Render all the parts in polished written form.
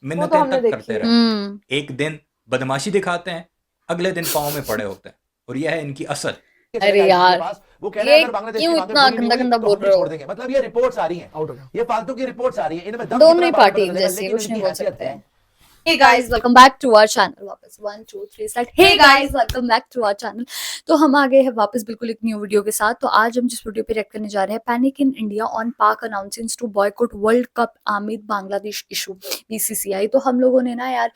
वो तो मिन्नतें हमने तक देखी करते है। रहे। एक दिन बदमाशी दिखाते हैं, अगले दिन पाँव में पड़े होते हैं, और यह है इनकी असल। अरे आईसीसी के यार, पास वो कह रहा है ये अगर बांग्लादेश की क्यों मांगे इतना पूरी नहीं गंदा हुई गंदा तो बोल हम भी रहे छोड़ हो? देंगे। मतलब ये रिपोर्ट्स आ रही हैं, आउट हो गया। ये फालतू की रिपोर्ट्स आ रही हैं, इनमें दम दोनों कितना ही बाद में पार्टी पता चलेगा, जैसे लेकिन कुछ नहीं इनकी बोल हैसियत सकते क्या हैं। है। Hey guys, welcome back to our channel. वापस 1 2 3 start. Hey guys, welcome back to our channel. तो हम आ गए हैं वापस बिल्कुल एक न्यू वीडियो के साथ। तो आज हम जिस वीडियो पे रिएक्ट करने जा रहे हैं, panic in India on Pak announcing to boycott World Cup amid Bangladesh issue BCCI. तो हम लोगों ने ना यार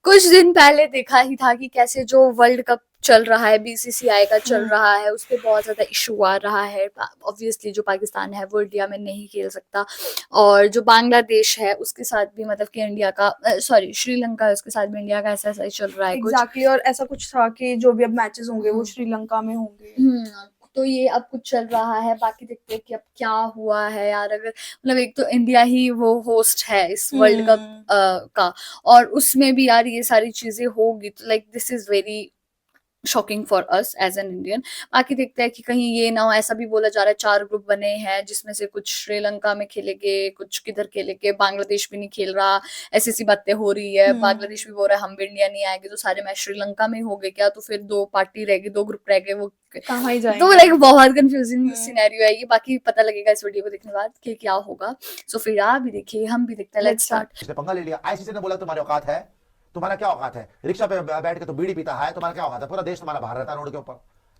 कुछ दिन पहले देखा ही था कि कैसे जो वर्ल्ड कप चल रहा है, बीसीसीआई का चल रहा है, उस पे बहुत ज्यादा इशू आ रहा है। ऑब्वियसली जो पाकिस्तान है वो इंडिया में नहीं खेल सकता, और जो बांग्लादेश है उसके साथ भी मतलब कि इंडिया का सॉरी श्रीलंका है, उसके साथ भी इंडिया का ऐसा ऐसा ही चल रहा है कुछ। एग्जैक्टली, और ऐसा कुछ था कि जो भी अब मैचेस होंगे वो श्रीलंका में होंगे। तो ये अब कुछ चल रहा है। बाकी देखते हैं कि अब क्या हुआ है यार। अगर मतलब एक तो इंडिया ही वो होस्ट है इस वर्ल्ड कप का, और उसमें भी यार ये सारी चीजें होगी, तो like this is very shocking for us as an Indian. बाकी देखते हैं कि कहीं ये ना हो। ऐसा भी बोला जा रहा है 4 ग्रुप बने हैं, जिसमें से कुछ श्रीलंका में खेलेंगे, कुछ किधर खेलेंगे, बांग्लादेश भी नहीं खेल रहा, ऐसी ऐसी बातें हो रही है। बांग्लादेश भी बोल रहा है हम भी इंडिया नहीं आएंगे, तो सारे मैच श्रीलंका में ही हो गए क्या? तो फिर 2 पार्टी रहेगी, 2 ग्रुप रह गए, वो कहाँ ही जाएंगे। तो लाइक बहुत कंफ्यूजिंग सिनेरियो है ये। बाकी पता लगेगा इस वीडियो को देखने के बाद कि क्या होगा। सो फिर आप भी देखिए, हम भी देखते हैं। Let's start. इसने पंगा ले लिया, आईसीसी ने बोला तुम्हारे औकात है, तुम्हारा क्या औकात है, रिक्शा पे बैठ के तो बीड़ी पीता है, तुम्हारा क्या औकात है, पूरा देश तुम्हारा बाहर रहता है रोड के ऊपर,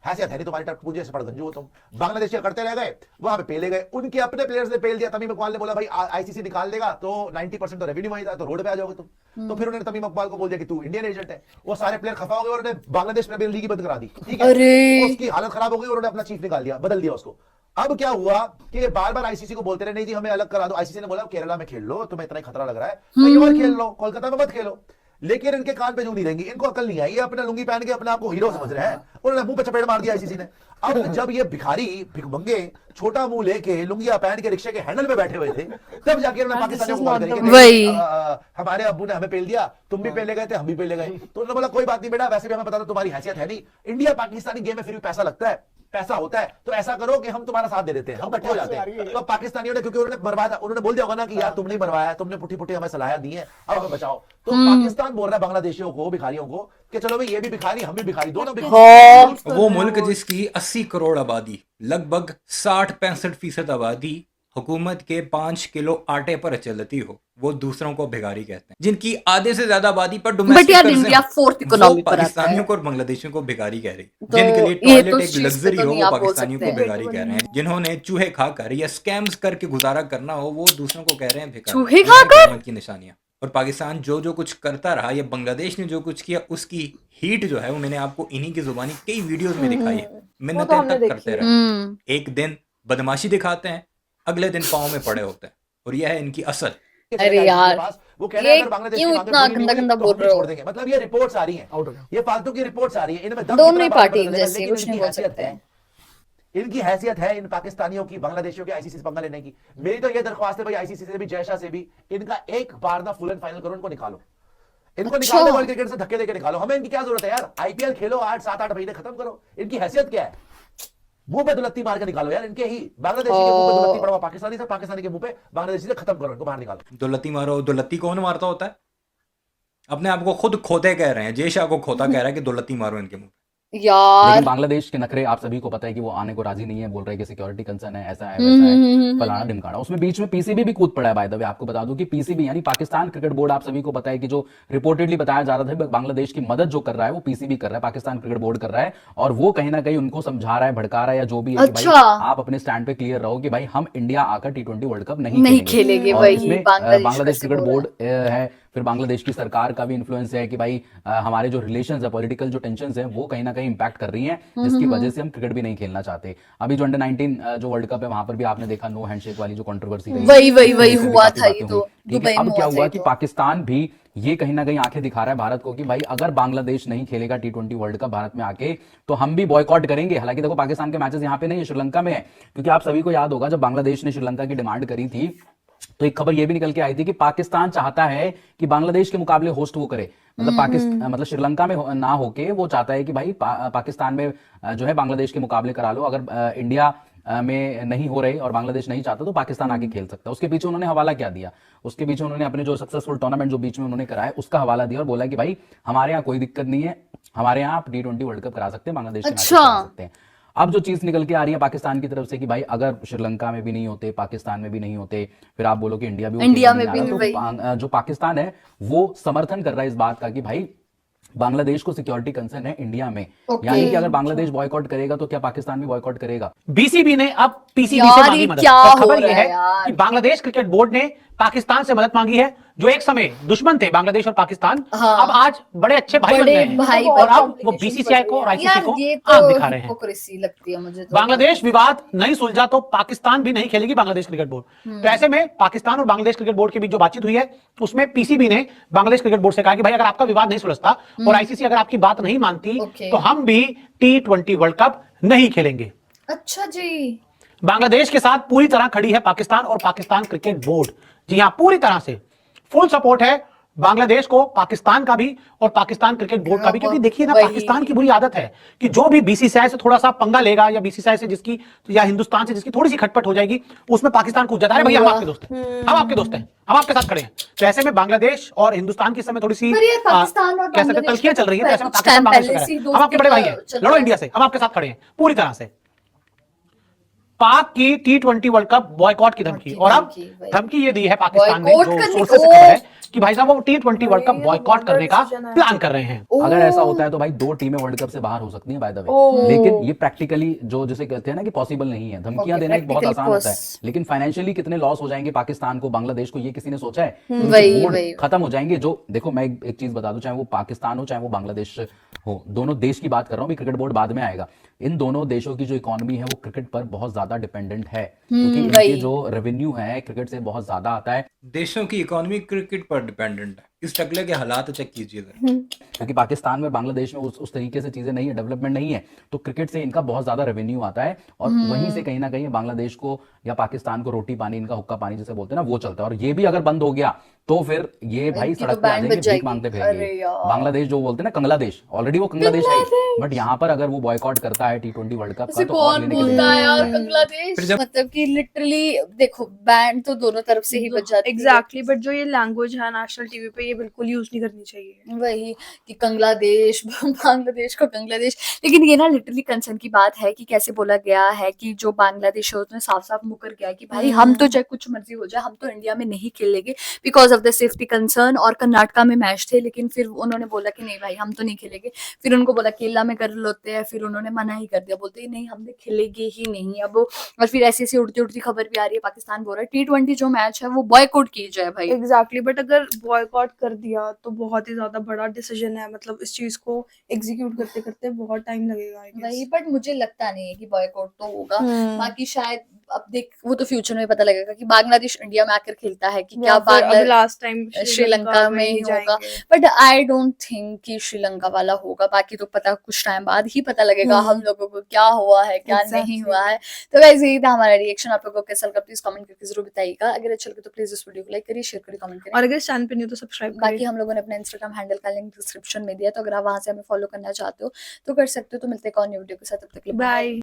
हैसियत है नहीं तुम्हारी, टट पूंजे से पड़गंजू हो तुम। बांग्लादेश के करते रह गए, वहां पे पेले गए, उनके अपने प्लेयर्स ने पेल दिया। तमीम इकबाल ने बोला भाई आईसीसी निकाल देगा तो 90% तो रेवेन्यू वहीं था, तो रोड पे आ जाओगे तुम। तो फिर उन्होंने तमीम इकबाल को बोल दिया कि तू इंडियन एजेंट है। वो सारे प्लेयर खफा हो गए और उन्होंने बांग्लादेश प्रीमियर लीग ही बंद करा दी। ठीक है, अरे उसकी हालत खराब हो गई और उन्होंने अपना चीफ निकाल दिया, बदल दिया उसको। अब क्या हुआ कि बार बार आईसीसी को बोलते रहे नहीं जी हमें अलग करा दो। आईसीसी ने बोला केरला में खेल लो, तुम्हें इतना ही खतरा लग रहा है, कहीं और खेल लो, कोलकाता में मत खेलो। लेकिन इनके कान पे जू नहीं रहेंगी, इनको अकल नहीं आई, ये अपना लुंगी पहन के अपने आप को हीरो समझ रहे हैं। उन्होंने मुंह पे चपेट मार दिया आईसीसी ने। अब जब ये भिखारी भिखमंगे छोटा मुंह लेके लुंगिया पहन के रिक्शे के हैंडल पे बैठे हुए थे, तब जाके उन्होंने पाकिस्तानियों को कॉल करी कि वही। हमारे अब्बू ने हमें पेल दिया, तुम भी पेले गए थे, हम भी पेले गए। तो उन्होंने बोला कोई बात नहीं बेटा, वैसे भी हमें पता था तुम्हारी हैसियत है नहीं, इंडिया पाकिस्तानी गेम में फिर भी पैसा लगता है, पैसा होता है, तो ऐसा करो कि हम तुम्हारा साथ दे देते हैं, हम इकट्ठे हो जाते हैं। तो पाकिस्तानियों ने, क्योंकि उन्होंने बर्बाद, उन्होंने बोल दिया होगा ना कि यार तुमने मरवाया, तुमने पुट्ठी पुट्ठी हमें सलाह दी है, अब हमें बचाओ। तो पाकिस्तान बोल रहा है बांग्लादेशियों को, भिखारियों को कि चलो भाई ये भी भिखारी, हम भी भिखारी, दोनों भिखारी। वो मुल्क जिसकी 80 करोड़ आबादी, लगभग 60-65% आबादी हुकूमत के 5 किलो आटे पर चलती हो, वो दूसरों को भिखारी कहते हैं। जिनकी आधे से ज्यादा आबादी पर बट डोमेस्टिक यार कर्जे इंडिया हैं, 4th वो इकोनॉमी पर आता पाकिस्तानियों है, को और बांग्लादेशियों को भिखारी कह रही है। तो जिनके लिए ये टॉयलेट तो एक इस चीज पे लग्जरी तो हो, नहीं वो आप बोल पाकिस्तानियों सकते को हैं। भिखारी कह रहे हैं। जिन्होंने चूहे खाकर या स्कैम्स करके गुजारा करना हो, वो दूसरों को कह रहे हैं भिखारी। चूहे ये हैं खाकर? क़यामत की निशानियां। और पाकिस्तान जो जो कुछ करता रहा, या बांग्लादेश ने जो कुछ किया, उसकी हीट जो है वो मैंने आपको इन्हीं की जुबानी कई वीडियोस में दिखाई है। वो तो मिन्नतें हमने तक देखी करते है। रहे। एक दिन बदमाशी दिखाते हैं, अगले दिन पाँव में पड़े होते हैं, और यह है इनकी असल। अरे यार, वो कह रहा है ये अगर बांग्लादेश की क्यों मांगे इतना पूरी नहीं गंदा हुई गंदा तो बोल हम भी रहे छोड़ हो? देंगे। मतलब ये रिपोर्ट्स आ रही हैं, आउट हो गया। ये फालतू की रिपोर्ट्स आ रही हैं, इनमें दम दोनों कितना ही बाद में पार्टी पता चलेगा, जैसे लेकिन कुछ इनकी नहीं बोल हैसियत सकते क्या हैं। है। इनकी हैसियत है इन पाकिस्तानियों की, बांग्लादेशियों के आईसीसी से पंगा लेने की। मेरी तो ये दरख्वास्त है भाई आईसीसी से भी, जयशाह से भी, इनका एक बार ना फुल एंड फाइनल करो, इनको निकालो, इनको निकाल दो वर्ल्ड क्रिकेट से, धक्के देके निकालो। हमें इनकी क्या जरूरत है यार, आईपीएल खेलो 8-7-8 महीने, खत्म करो। इनकी हैसियत क्या है, मुंह पे दुलत्ती मार के निकालो यार, इनके ही बांग्लादेशी के मुंह पे दुलत्ती पड़ा, पाकिस्तानी से, पाकिस्तानी के मुंह पे बांग्लादेशी से, खत्म करो इनको, बाहर निकालो। दुलत्ती मारो, दुलत्ती कौन मारता होता है? अपने आप को खुद खोते कह रहे हैं, जयशाह को खोता कह रहा है कि दुलत्ती मारो इनके मुंह पे। लेकिन यार बांग्लादेश के नखरे आप सभी को पता है कि वो आने को राजी नहीं है, बोल रहे हैं कि सिक्योरिटी कंसर्न है, ऐसा है वैसा है, फलाना ढिमकाना। उसमें बीच में पीसीबी भी कूद पड़ा है। बाय द वे आपको बता दूं कि पीसीबी यानी पाकिस्तान क्रिकेट बोर्ड, आप सभी को पता है कि जो रिपोर्टेडली बताया जा रहा था बांग्लादेश की मदद जो कर रहा है वो पीसीबी कर रहा है, पाकिस्तान क्रिकेट बोर्ड कर रहा है। और वो कहीं ना कहीं उनको समझा रहा है, भड़का रहा है, या जो भी है कि भाई अच्छा। आप अपने स्टैंड पे क्लियर रहो कि भाई हम इंडिया आकर टी20 वर्ल्ड कप नहीं नहीं खेलेंगे। खेलेंगे, और वही इसमें बांग्लादेश बांग्लादेश वैसे क्रिकेट बोल रहा बोर्ड है। है, फिर बांग्लादेश की सरकार का भी इन्फ्लुएंस है कि भाई हमारे जो रिलेशंस है, पॉलिटिकल जो टेंशंस है, वो कहीं ना कहीं इंपैक्ट कर रही हैं, जिसकी वजह से हम क्रिकेट भी नहीं खेलना चाहते। अभी जो अंडर 19 जो वर्ल्ड कप है, वहां पर भी आपने देखा नो हैंडशेक वाली जो कंट्रोवर्सी रही, वही वही इस वही वजह से भी हुआ काफी था, बातें ये हुई। तो ठीक है, दुबई में अब क्या हुआ था हुआ ये कि तो। पाकिस्तान भी ये कहीं ना कहीं आंखें दिखा रहा है भारत को कि भाई अगर बांग्लादेश नहीं खेलेगा टी20 वर्ल्ड कप भारत में आके, तो हम भी बॉयकॉट करेंगे। हालांकि देखो पाकिस्तान के मैचेस यहाँ पे नहीं है, श्रीलंका में है, क्योंकि आप सभी को याद होगा जब बांग्लादेश ने श्रीलंका की डिमांड करी थी, तो एक खबर ये भी निकल के आई थी कि पाकिस्तान चाहता है कि बांग्लादेश के मुकाबले होस्ट वो करे। मतलब पाकिस्तान मतलब श्रीलंका में ना होके वो चाहता है कि भाई पाकिस्तान में जो है बांग्लादेश के मुकाबले करा लो। अगर इंडिया में नहीं हो रहे और बांग्लादेश नहीं चाहता तो पाकिस्तान आके खेल सकता है। उसके पीछे उन्होंने हवाला क्या दिया, उसके पीछे उन्होंने अपने जो सक्सेसफुल टूर्नामेंट जो बीच में उन्होंने कराया उसका हवाला दिया और बोला कि भाई हमारे यहाँ कोई दिक्कत नहीं है, हमारे यहाँ आप T20 वर्ल्ड कप करा सकते हैं, बांग्लादेश के मैचेस करा सकते हैं। अब जो चीज निकल के आ रही है पाकिस्तान की तरफ से कि भाई अगर श्रीलंका में भी नहीं होते, पाकिस्तान में भी नहीं होते, फिर आप बोलो कि इंडिया में नहीं आ रहा, रहा, तो जो पाकिस्तान है वो समर्थन कर रहा है इस बात का कि भाई बांग्लादेश को सिक्योरिटी कंसर्न है इंडिया में, यानी कि अगर बांग्लादेश बॉयकॉट करेगा तो क्या पाकिस्तान भी बॉयकॉट करेगा। बीसीबी ने अब पीसीबी से मांगी मदद। और खबर यह है कि बांग्लादेश क्रिकेट बोर्ड ने पाकिस्तान से मदद मांगी है, जो एक समय दुश्मन थे बांग्लादेश और पाकिस्तान, अब आज बड़े अच्छे भाई बन गए हैं और अब वो बीसीसीआई को और आईसीसी को आंख दिखा रहे हैं। हिपोक्रेसी लगती है मुझे तो। बांग्लादेश विवाद नहीं सुलझा तो पाकिस्तान भी नहीं खेलेगी बांग्लादेश क्रिकेट बोर्ड। तो ऐसे में पाकिस्तान और बांग्लादेश क्रिकेट बोर्ड के बीच जो बातचीत हुई है उसमें पीसीबी ने बांग्लादेश क्रिकेट बोर्ड से कहा कि भाई अगर आपका विवाद नहीं सुलझता और आईसीसी अगर आपकी बात नहीं मानती तो हम भी T20 वर्ल्ड कप नहीं खेलेंगे। अच्छा जी, बांग्लादेश के साथ पूरी तरह खड़ी है पाकिस्तान और पाकिस्तान क्रिकेट बोर्ड। जी हां, पूरी तरह से फुल सपोर्ट है बांग्लादेश को, पाकिस्तान का भी और पाकिस्तान क्रिकेट बोर्ड का भी। क्योंकि देखिए ना, पाकिस्तान की बुरी आदत है कि जो भी बीसीसीआई से थोड़ा सा पंगा लेगा या बीसीसीआई से जिसकी या हिंदुस्तान से जिसकी थोड़ी सी खटपट हो जाएगी उसमें पाकिस्तान कूद जाता है, भैया हम आपके दोस्त हैं, हम आपके दोस्त हैं, हम आपके साथ खड़े हैं। तो ऐसे में बांग्लादेश और हिंदुस्तान की समय थोड़ी सी कह सकते तलखियां चल रही है। ऐसे में पाकिस्तान बांग्लादेश से हम आपके बड़े भाई हैं, लड़ो इंडिया से, हम आपके साथ खड़े हैं पूरी तरह से। पाक की T20 वर्ल्ड कप बॉयकॉट की धमकी, और अब धमकी ये दी है पाकिस्तान ने, जो सोर्सेस से खबर है कि भाई साहब वो T20 वर्ल्ड कप बॉयकॉट करने का प्लान कर रहे हैं। अगर ऐसा होता है तो भाई 2 टीमें वर्ल्ड कप से बाहर हो सकती हैं बाय द वे, लेकिन ये प्रैक्टिकली जो जिसे कहते हैं ना कि पॉसिबल नहीं है। धमकियां देना एक बहुत आसान होता है, लेकिन फाइनेंशियली कितने लॉस हो जाएंगे पाकिस्तान को, बांग्लादेश को, ये किसी ने सोचा है? वही खत्म हो जाएंगे। जो देखो मैं एक चीज बता दूं, चाहे वो पाकिस्तान हो चाहे वो बांग्लादेश हो, दोनों देश की बात कर रहा हूं, क्रिकेट बोर्ड बाद में आएगा। इन दोनों देशों की जो इकोनॉमी है वो क्रिकेट पर बहुत ज्यादा डिपेंडेंट है, क्योंकि इनके जो रेवेन्यू है क्रिकेट से बहुत ज्यादा आता है। देशों की इकोनॉमी क्रिकेट पर डिपेंडेंट है। इस टकले के हालात चेक कीजिए, क्योंकि पाकिस्तान में बांग्लादेश में उस तरीके से चीजें नहीं है, डेवलपमेंट नहीं है, तो क्रिकेट से इनका बहुत ज्यादा रेवेन्यू आता है और वहीं से कहीं ना कहीं बांग्लादेश को या पाकिस्तान को रोटी पानी, इनका हुक्का पानी जिसे बोलते हैं ना, वो चलता है। और ये भी अगर बंद हो गया तो फिर ये भाई सड़क पे आ जाएंगे, भीख मांगते फिरेंगे। बांग्लादेश जो बोलते हैं ना कंगलादेश, ऑलरेडी वो कंगलादेश है, बट यहाँ पर अगर वो बॉयकॉट करता है T20 वर्ल्ड कप का तो और लेने के लिए यार बांग्लादेश, मतलब कि लिटरली देखो बैंड तो दोनों तरफ से ही बज जाती है। एग्जैक्टली, बट जो ये लैंग्वेज है नेशनल टीवी पे, ये बिल्कुल यूज नहीं करनी चाहिए। वही कि कंगलादेश बांग्लादेश को कंगलादेश, लेकिन ये ना लिटरली कंसर्न की बात है कि कैसे बोला गया है कि जो बांग्लादेश है उसने साफ साफ मुकर गया कि भाई हम तो चाहे कुछ मर्जी हो जाए, हम तो इंडिया में नहीं खेलेंगे because of the safety concern. और कर्नाटका में मैच थे, लेकिन फिर उन्होंने बोला कि नहीं भाई हम तो नहीं खेलेंगे। फिर उनको बोला केरला में कर लेते हैं, फिर उन्होंने मना ही कर दिया, बोलते नहीं हमने खेलेंगे ही नहीं अब। और फिर ऐसी ऐसी उड़ती उड़ती खबर भी आ रही है, पाकिस्तान बोल रहा है T20 जो मैच है वो बॉयकॉट की जाए भाई। एग्जैक्टली, बट अगर बॉयकॉट कर दिया तो बहुत ही ज्यादा बड़ा डिसीजन है, मतलब इस चीज को एग्जीक्यूट करते करते बहुत टाइम लगेगा I guess। वही, बट मुझे लगता नहीं है कि बॉयकॉट तो होगा। बाकी शायद अब देख वो तो फ्यूचर में पता लगेगा कि बांग्लादेश इंडिया में आकर खेलता है कि क्या लास्ट टाइम श्रीलंका में ही होगा, बट आई डोंट थिंक कि श्रीलंका वाला होगा। बाकी तो पता कुछ टाइम बाद ही पता लगेगा हम लोगों को क्या हुआ है क्या नहीं हुआ है। तो गाइस यही था हमारा रिएक्शन। आप लोगों को कैसा लगा प्लीज कमेंट करके जरूर बताइएगा। अगर अच्छा लगे तो प्लीज इस वीडियो को लाइक करिए, शेयर करिए, कमेंट करिए, और अगर चैनल पे नहीं हो तो सब्सक्राइब करिए। बाकी हम लोगों ने अपना इंस्टाग्राम हैंडल का लिंक डिस्क्रिप्शन में दिया, तो अगर आप वहां से हमें फॉलो करना चाहते हो तो कर सकते हो। तो मिलते हैं एक और न्यू वीडियो के साथ, तब तक के लिए बाय।